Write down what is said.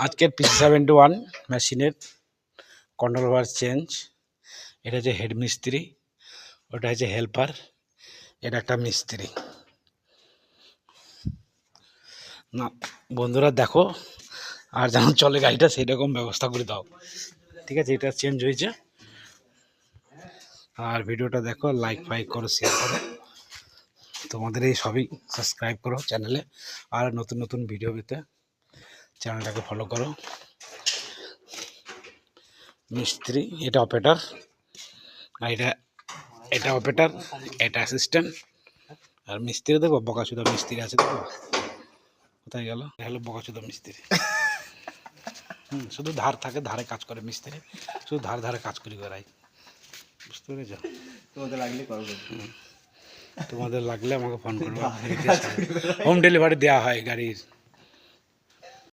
আজকের PC71 মেশিনের control over change. এটা হচ্ছে হেড মিস্ত্রি, ওটা হচ্ছে হেল্পার, এটা একটা মিস্ত্রি। না বন্ধুরা দেখো, আর যেন চলে গাড়িটা সেই রকম ব্যবস্থা করে দাও, ঠিক আছে? এটা চেঞ্জ হয়েছে। আর ভিডিওটা দেখো, লাইক ফাইক করো, শেয়ার করো, তোমাদের এই সবই সাবস্ক্রাইব করো চ্যানেলে। আর নতুন নতুন ভিডিও পেতে চ্যানেলটাকে ফলো করো। মিস্ত্রি, এটা অপারেটর, আর এটা অপারেটর, এটা অ্যাসিস্ট্যান্ট। আর মিস্ত্রি দেখো, বকাচুদা মিস্ত্রি আছে, দেখো কোথায় গেল? হলো বকাচুদা মিস্ত্রি। শুধু ধার থাকে, ধারে কাজ করে মিস্ত্রি, শুধু ধারে কাজ করি বেড়াই, বুঝতে পেরেছ? তোমাদের লাগলে আমাকে ফোন করবে, হোম ডেলিভারি দেওয়া হয় গাড়ির।